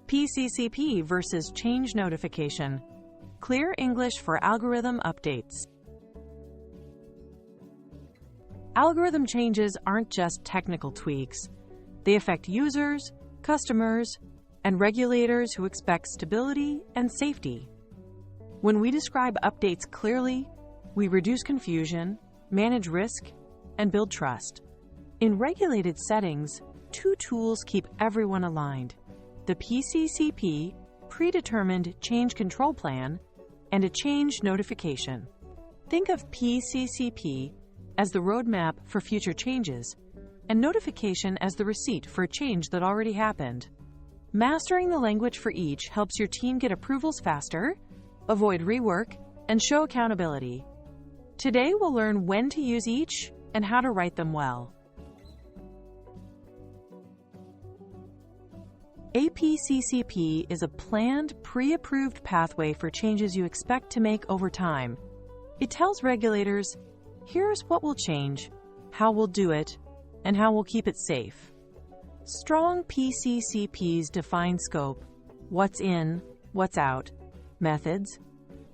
PCCP versus change notification. Clear English for algorithm updates. Algorithm changes aren't just technical tweaks. They affect users, customers, and regulators who expect stability and safety. When we describe updates clearly, we reduce confusion, manage risk, and build trust. In regulated settings, two tools keep everyone aligned: the PCCP, Predetermined Change Control Plan, and a change notification. Think of PCCP as the roadmap for future changes, and notification as the receipt for a change that already happened. Mastering the language for each helps your team get approvals faster, avoid rework, and show accountability. Today we'll learn when to use each and how to write them well. A PCCP is a planned, pre-approved pathway for changes you expect to make over time. It tells regulators, here's what will change, how we'll do it, and how we'll keep it safe. Strong PCCPs define scope, what's in, what's out, methods,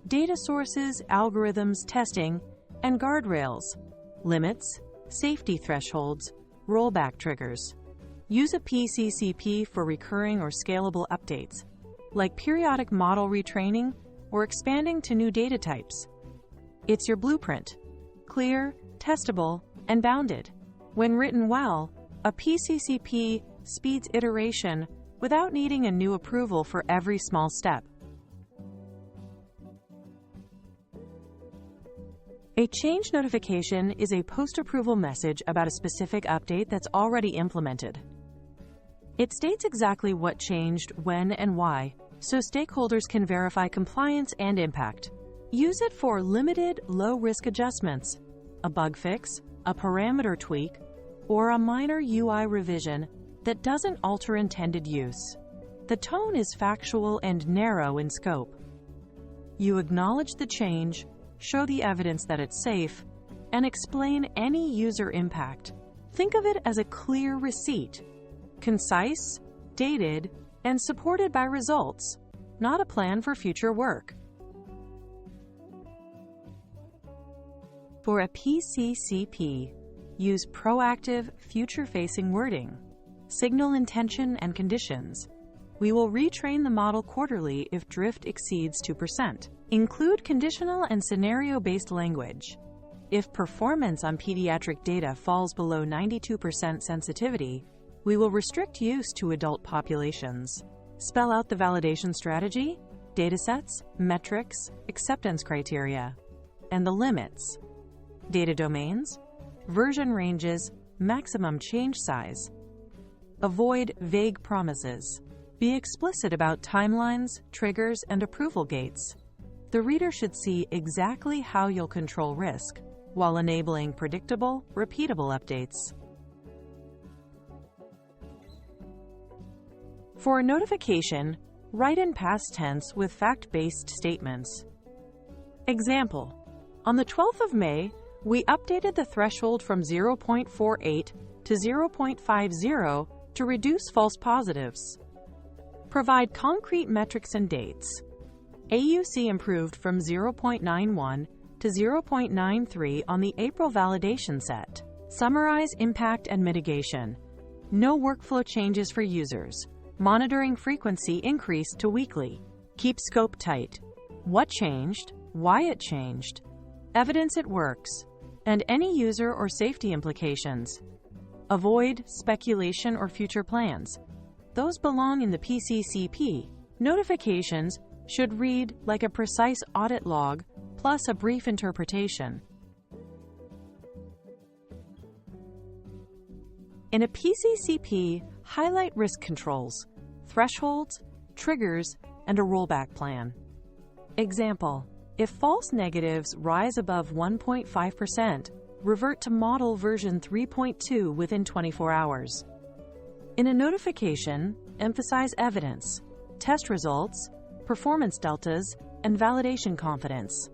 data sources, algorithms, testing, and guardrails, limits, safety thresholds, rollback triggers. Use a PCCP for recurring or scalable updates, like periodic model retraining or expanding to new data types. It's your blueprint, clear, testable, and bounded. When written well, a PCCP speeds iteration without needing a new approval for every small step. A change notification is a post-approval message about a specific update that's already implemented. It states exactly what changed, when, and why, so stakeholders can verify compliance and impact. Use it for limited, low-risk adjustments, a bug fix, a parameter tweak, or a minor UI revision that doesn't alter intended use. The tone is factual and narrow in scope. You acknowledge the change, show the evidence that it's safe, and explain any user impact. Think of it as a clear receipt, concise, dated, and supported by results, not a plan for future work. For a PCCP, use proactive, future-facing wording. Signal intention and conditions. We will retrain the model quarterly if drift exceeds 2%. Include conditional and scenario-based language. If performance on pediatric data falls below 92% sensitivity, we will restrict use to adult populations. Spell out the validation strategy, datasets, metrics, acceptance criteria, and the limits. Data domains, version ranges, maximum change size. Avoid vague promises. Be explicit about timelines, triggers, and approval gates. The reader should see exactly how you'll control risk, while enabling predictable, repeatable updates. For a notification, write in past tense with fact-based statements. Example: on the 12th of May, we updated the threshold from 0.48 to 0.50 to reduce false positives. Provide concrete metrics and dates. AUC improved from 0.91 to 0.93 on the April validation set. Summarize impact and mitigation. No workflow changes for users. Monitoring frequency increased to weekly. Keep scope tight. What changed? Why it changed? Evidence it works. And any user or safety implications. Avoid speculation or future plans. Those belong in the PCCP. Notifications should read like a precise audit log plus a brief interpretation. In a PCCP, highlight risk controls, thresholds, triggers, and a rollback plan. Example: if false negatives rise above 1.5%, revert to model version 3.2 within 24 hours. In a notification, emphasize evidence, test results, performance deltas, and validation confidence.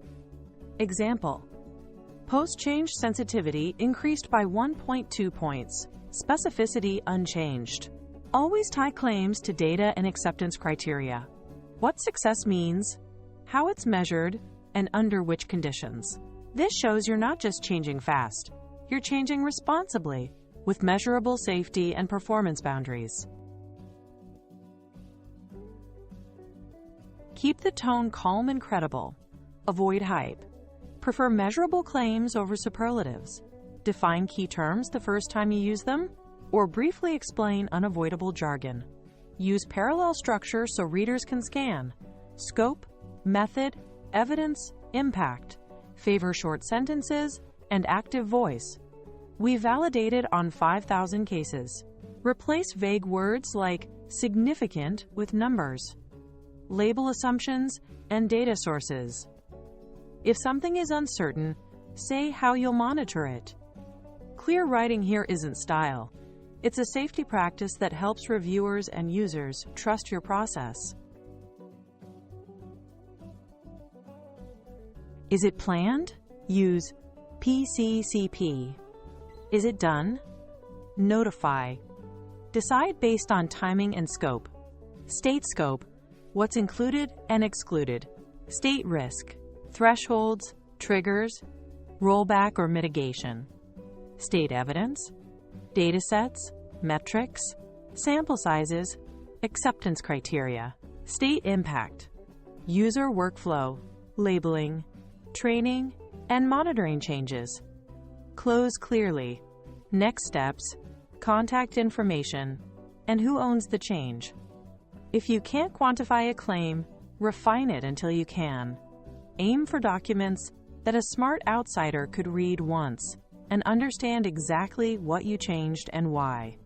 Example: post-change sensitivity increased by 1.2 points, specificity unchanged. Always tie claims to data and acceptance criteria. What success means, how it's measured, and under which conditions. This shows you're not just changing fast, you're changing responsibly, with measurable safety and performance boundaries. Keep the tone calm and credible. Avoid hype. Prefer measurable claims over superlatives. Define key terms the first time you use them, or briefly explain unavoidable jargon. Use parallel structure so readers can scan. Scope, method, evidence, impact. Favor short sentences and active voice. We validated on 5,000 cases. Replace vague words like significant with numbers. Label assumptions and data sources. If something is uncertain, say how you'll monitor it. Clear writing here isn't style. It's a safety practice that helps reviewers and users trust your process. Is it planned? Use PCCP. Is it done? Notify. Decide based on timing and scope. State scope, what's included and excluded. State risk, thresholds, triggers, rollback or mitigation. State evidence, data sets, metrics, sample sizes, acceptance criteria. State impact, user workflow, labeling, training, and monitoring changes. Close clearly. Next steps, contact information, and who owns the change. If you can't quantify a claim, refine it until you can. Aim for documents that a smart outsider could read once and understand exactly what you changed and why.